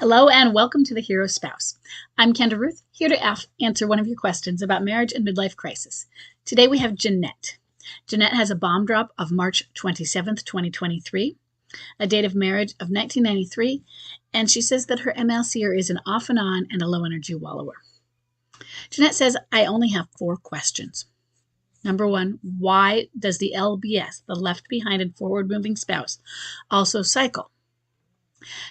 Hello and welcome to The Hero Spouse. I'm Kendra Ruth, here to answer one of your questions about marriage and midlife crisis. Today we have Jeanette. Jeanette has a bomb drop of March 27th, 2023, a date of marriage of 1993, and she says that her MLCer is an off and on and a low energy wallower. Jeanette says, I only have 4 questions. Number 1, why does the LBS, the left behind and forward moving spouse, also cycle?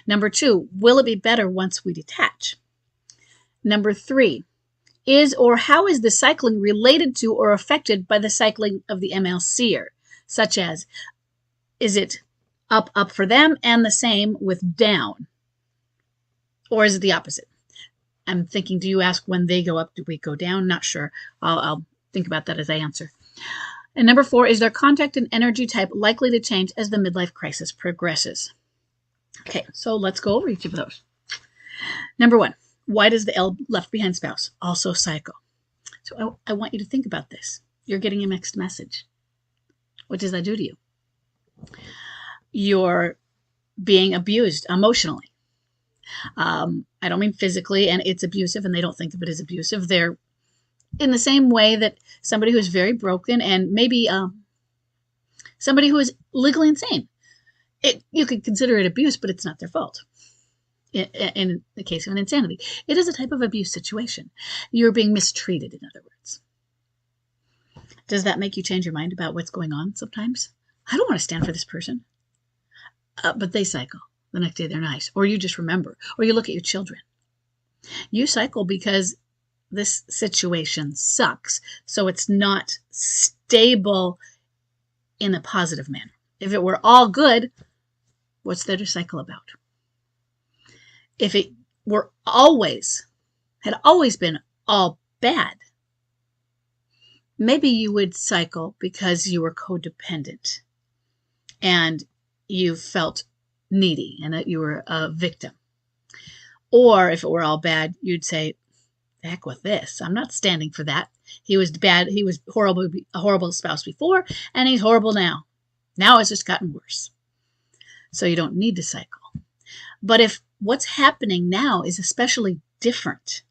Number 2, will it be better once we detach? Number 3, is or how is the cycling related to or affected by the cycling of the MLCer? Such as, is it up, up for them and the same with down? Or is it the opposite? I'm thinking, do you ask when they go up, do we go down? Not sure. I'll think about that as I answer. And number 4, is their contact and energy type likely to change as the midlife crisis progresses? Okay, so let's go over each of those. Number 1, why does the left behind spouse also cycle? So I want you to think about this. You're getting a mixed message. What does that do to you? You're being abused emotionally. I don't mean physically, and it's abusive, and they don't think of it as abusive. They're in the same way that somebody who is very broken and maybe somebody who is legally insane. You could consider it abuse, but it's not their fault. In the case of an insanity, it is a type of abuse situation. You're being mistreated, in other words. Does that make you change your mind about what's going on sometimes? I don't want to stand for this person. But they cycle. The next day they're nice. Or you just remember. Or you look at your children. You cycle because this situation sucks. So it's not stable in a positive manner. If it were all good, what's there to cycle about? If it were had always been all bad, maybe you would cycle because you were codependent and you felt needy and that you were a victim. Or if it were all bad, you'd say, heck with this. I'm not standing for that. He was bad. He was a horrible spouse before, and he's horrible now. Now it's just gotten worse. So you don't need to cycle. But if what's happening now is especially different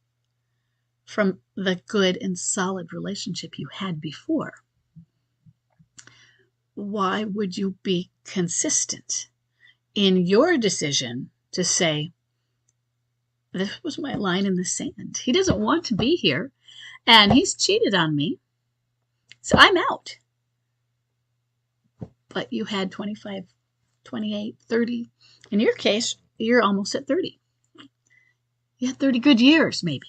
from the good and solid relationship you had before, why would you be consistent in your decision to say, this was my line in the sand. He doesn't want to be here, and he's cheated on me, so I'm out. But you had 25, 28, 30. In your case, you're almost at 30. You had 30 good years, maybe.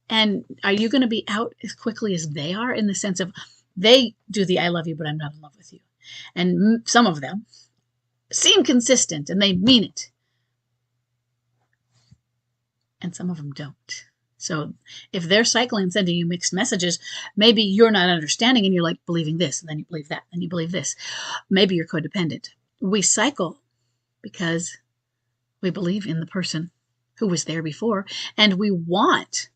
And are you going to be out as quickly as they are, in the sense of they do the I love you, but I'm not in love with you? And some of them seem consistent and they mean it. And some of them don't. So if they're cycling and sending you mixed messages, maybe you're not understanding and you're like believing this, and then you believe that, and you believe this. Maybe you're codependent. We cycle because we believe in the person who was there before, and we want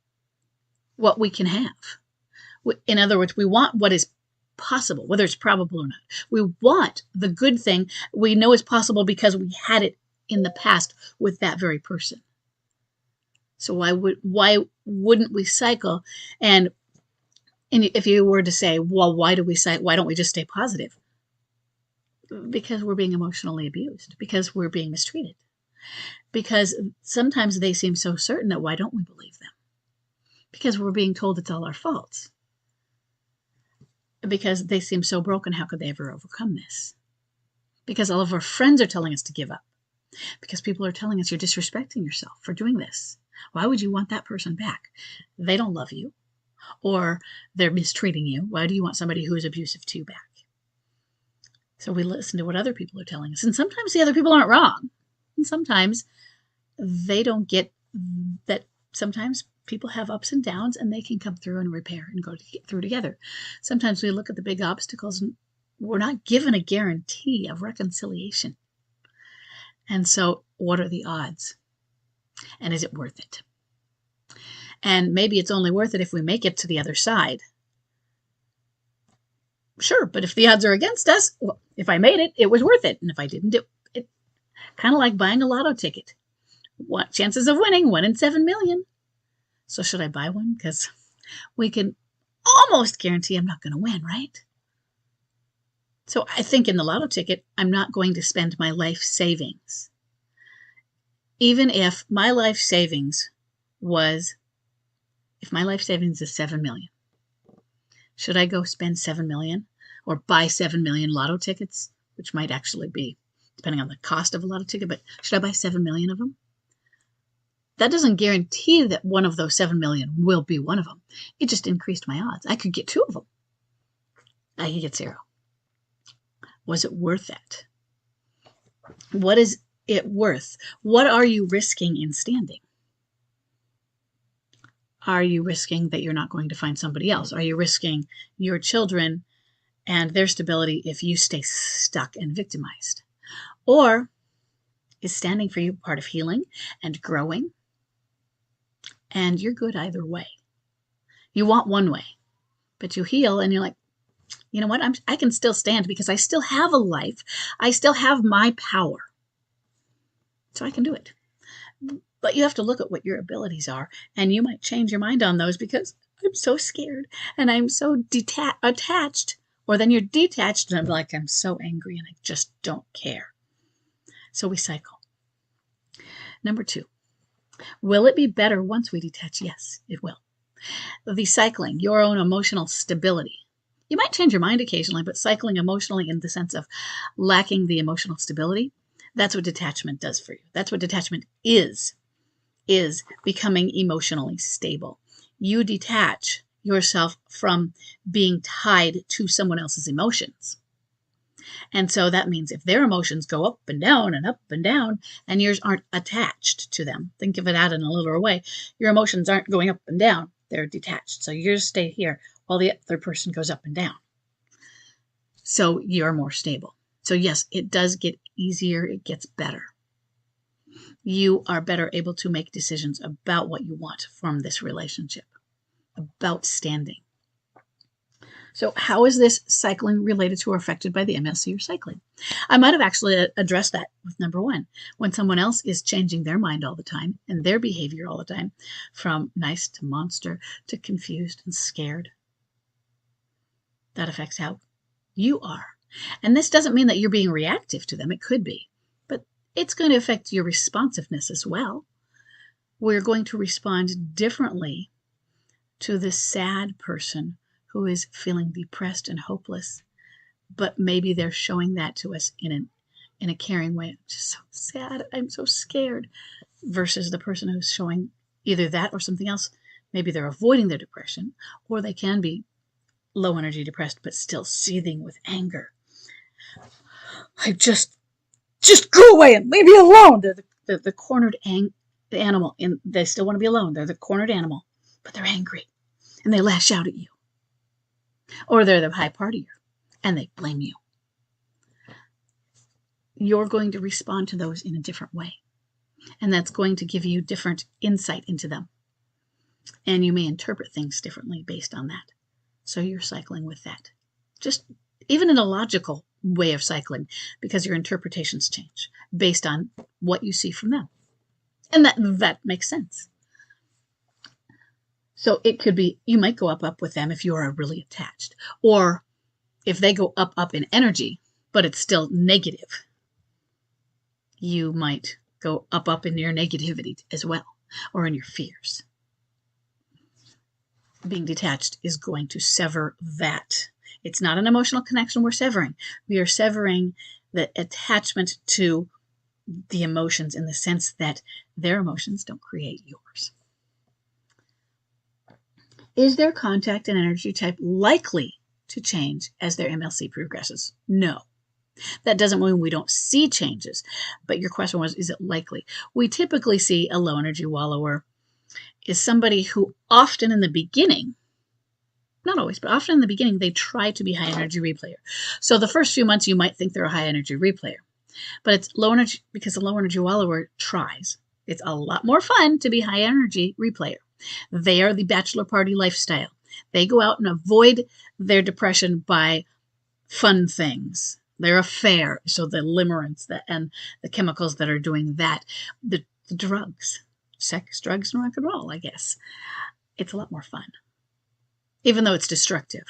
what we can have. In other words, we want what is possible, whether it's probable or not. We want the good thing we know is possible because we had it in the past with that very person. So why wouldn't we cycle? And if you were to say, well, why do we cycle? Why don't we just stay positive? Because we're being emotionally abused. Because we're being mistreated. Because sometimes they seem so certain that why don't we believe them? Because we're being told it's all our fault. Because they seem so broken, how could they ever overcome this? Because all of our friends are telling us to give up. Because people are telling us you're disrespecting yourself for doing this. Why would you want that person back? They don't love you, or they're mistreating you. Why do you want somebody who is abusive to you back? So we listen to what other people are telling us. And sometimes the other people aren't wrong. And sometimes they don't get that sometimes people have ups and downs and they can come through and repair and through together. Sometimes we look at the big obstacles and we're not given a guarantee of reconciliation. And so what are the odds? And is it worth it? And maybe it's only worth it if we make it to the other side. Sure, but if the odds are against us, well, if I made it, it was worth it. And if I didn't, Kind of like buying a lotto ticket. What chances of winning? 1 in 7 million. So should I buy one? Because we can almost guarantee I'm not going to win, right? So I think in the lotto ticket, I'm not going to spend my life savings. Even if my life savings is 7 million, should I go spend 7 million or buy 7 million lotto tickets, which might actually be depending on the cost of a lotto ticket, but should I buy 7 million of them? That doesn't guarantee that one of those 7 million will be one of them. It just increased my odds. I could get 2 of them. I could get 0. Was it worth it? What is it worth? What are you risking in standing? Are you risking that you're not going to find somebody else? Are you risking your children and their stability if you stay stuck and victimized? Or is standing for you part of healing and growing? And you're good either way. You want one way, but you heal and you're like, you know what? I can still stand because I still have a life. I still have my power. So I can do it. But you have to look at what your abilities are, and you might change your mind on those because I'm so scared and I'm so attached. Or then you're detached and I'm like, I'm so angry and I just don't care. So we cycle. Number 2, will it be better once we detach? Yes, it will. The cycling, your own emotional stability. You might change your mind occasionally, but cycling emotionally in the sense of lacking the emotional stability, that's what detachment does for you. That's what detachment is becoming emotionally stable. You detach yourself from being tied to someone else's emotions. And so that means if their emotions go up and down and yours aren't attached to them, think of it out in a literal way, your emotions aren't going up and down, they're detached. So yours stay here while the other person goes up and down. So you're more stable. So yes, it does get easier, it gets better. You are better able to make decisions about what you want from this relationship, about standing. So how is this cycling related to or affected by the MLCer cycling? I might have actually addressed that with number 1. When someone else is changing their mind all the time and their behavior all the time, from nice to monster to confused and scared, that affects how you are. And this doesn't mean that you're being reactive to them. It could be, but it's going to affect your responsiveness as well. We're going to respond differently to this sad person who is feeling depressed and hopeless, but maybe they're showing that to us in a caring way. I'm just so sad. I'm so scared. Versus the person who's showing either that or something else. Maybe they're avoiding their depression, or they can be low energy depressed, but still seething with anger. I just go away and leave me alone. They're the cornered animal, and they still want to be alone. They're the cornered animal, but they're angry, and they lash out at you. Or they're the high partier, and they blame you. You're going to respond to those in a different way, and that's going to give you different insight into them. And you may interpret things differently based on that. So you're cycling with that. Just even in a logical way of cycling, because your interpretations change based on what you see from them. And that makes sense. So it could be, you might go up with them if you are really attached. Or if they go up in energy, but it's still negative, you might go up in your negativity as well, or in your fears. Being detached is going to sever that. It's not an emotional connection we're severing. We are severing the attachment to the emotions in the sense that their emotions don't create yours. Is their contact and energy type likely to change as their MLC progresses? No. That doesn't mean we don't see changes, but your question was, is it likely? We typically see a low energy wallower is somebody who often in the beginning, not always, but often in the beginning, they try to be high energy replayer. So the first few months, you might think they're a high energy replayer, but it's low energy because the low energy wallower tries. It's a lot more fun to be high energy replayer. They are the bachelor party lifestyle. They go out and avoid their depression by fun things, their affair. So the limerence and the chemicals that are doing that, the drugs, sex, drugs, and rock and roll, I guess. It's a lot more fun. Even though it's destructive,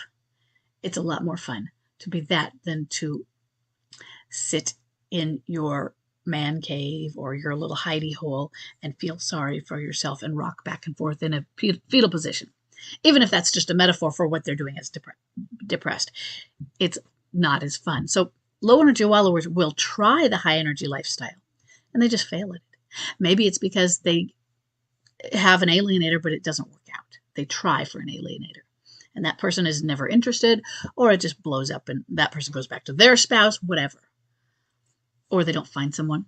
it's a lot more fun to be that than to sit in your man cave or your little hidey hole and feel sorry for yourself and rock back and forth in a fetal position. Even if that's just a metaphor for what they're doing as depressed, it's not as fun. So low energy wallowers will try the high energy lifestyle and they just fail at it. Maybe it's because they have an alienator, but it doesn't work out. They try for an alienator and that person is never interested, or it just blows up and that person goes back to their spouse, whatever. Or they don't find someone.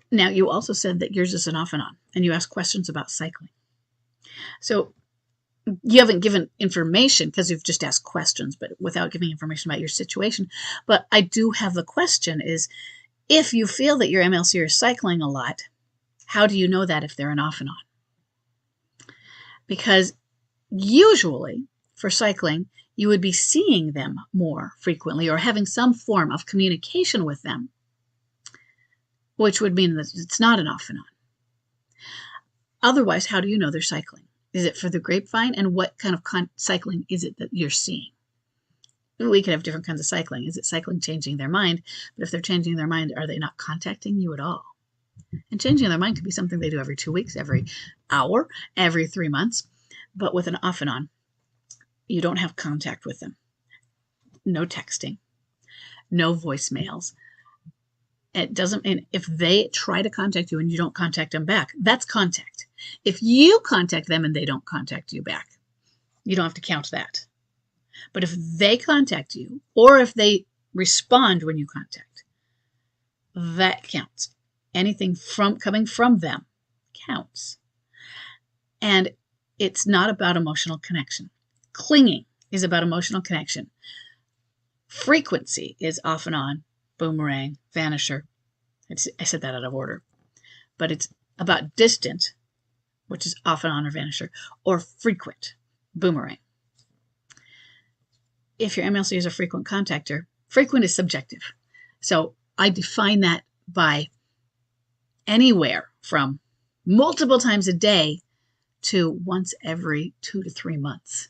Now, you also said that yours is an off and on, and you asked questions about cycling. So you haven't given information because you've just asked questions, but without giving information about your situation. But I do have a question is, if you feel that your MLCer is cycling a lot, how do you know that if they're an off and on? Because usually for cycling, you would be seeing them more frequently or having some form of communication with them, which would mean that it's not an off and on. Otherwise, how do you know they're cycling? Is it for the grapevine? And what kind of cycling is it that you're seeing? We could have different kinds of cycling. Is it cycling changing their mind? But if they're changing their mind, are they not contacting you at all? And changing their mind could be something they do every 2 weeks, every hour, every 3 months. But with an off and on, you don't have contact with them. No texting, no voicemails. It doesn't mean if they try to contact you and you don't contact them back, that's contact. If you contact them and they don't contact you back, you don't have to count that. But if they contact you or if they respond when you contact, that counts. Anything coming from them counts. And it's not about emotional connection. Clinging is about emotional connection. Frequency is off and on, boomerang, vanisher. I said that out of order. But it's about distant, which is off and on or vanisher, or frequent, boomerang. If your MLC is a frequent contactor, frequent is subjective. So I define that by anywhere from multiple times a day to once every 2 to 3 months.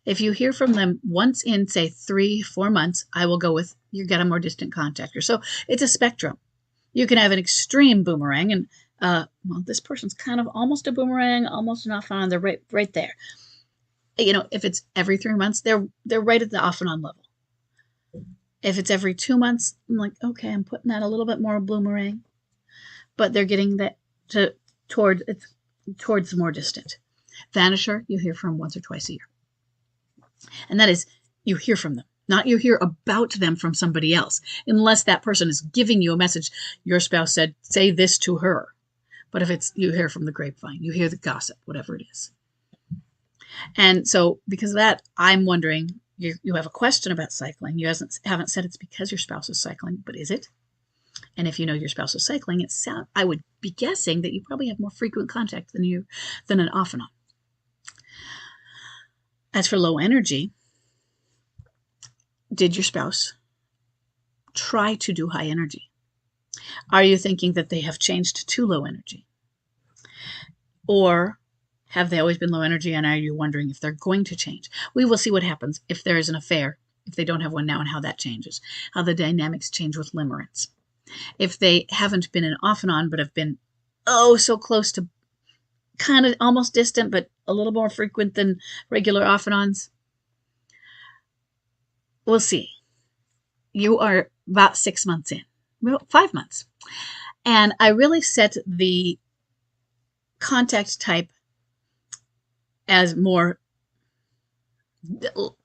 If you hear from them once in, say, 3-4 months, I will go with you get a more distant contactor. So it's a spectrum. You can have an extreme boomerang, and well, this person's kind of almost a boomerang, almost an off and on. They're right there. You know, if it's every 3 months, they're right at the off and on level. If it's every 2 months, I'm like, okay, I'm putting that a little bit more boomerang, but they're getting that towards the more distant. Vanisher, you hear from once or twice a year. And that is, you hear from them, not you hear about them from somebody else, unless that person is giving you a message. Your spouse said, say this to her. But if it's, you hear from the grapevine, you hear the gossip, whatever it is. And so because of that, I'm wondering, you have a question about cycling. You haven't said it's because your spouse is cycling, but is it? And if you know your spouse is cycling, I would be guessing that you probably have more frequent contact than an off and on. As for low energy, did your spouse try to do high energy? Are you thinking that they have changed to low energy? Or have they always been low energy, and are you wondering if they're going to change? We will see what happens if there is an affair, if they don't have one now, and how that changes, how the dynamics change with limerence. If they haven't been an off and on, but have been, so close to kind of almost distant, but a little more frequent than regular off and ons, we'll see. You are about 6 months in, 5 months. And I really set the contact type as more,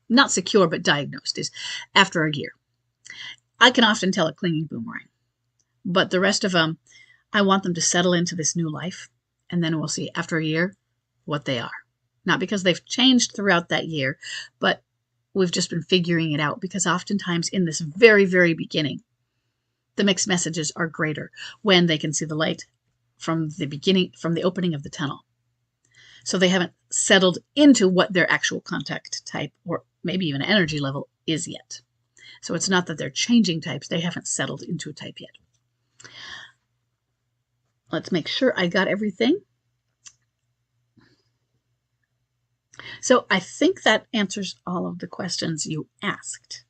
not secure, but diagnosed, is after a year. I can often tell a clinging boomerang, but the rest of them, I want them to settle into this new life, and then we'll see after a year what they are. Not because they've changed throughout that year, but we've just been figuring it out, because oftentimes in this very, very beginning, the mixed messages are greater when they can see the light from the beginning, from the opening of the tunnel. So they haven't settled into what their actual contact type or maybe even energy level is yet. So it's not that they're changing types, they haven't settled into a type yet. Let's make sure I got everything. So I think that answers all of the questions you asked.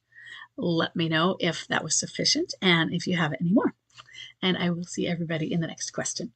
Let me know if that was sufficient and if you have any more. And I will see everybody in the next question.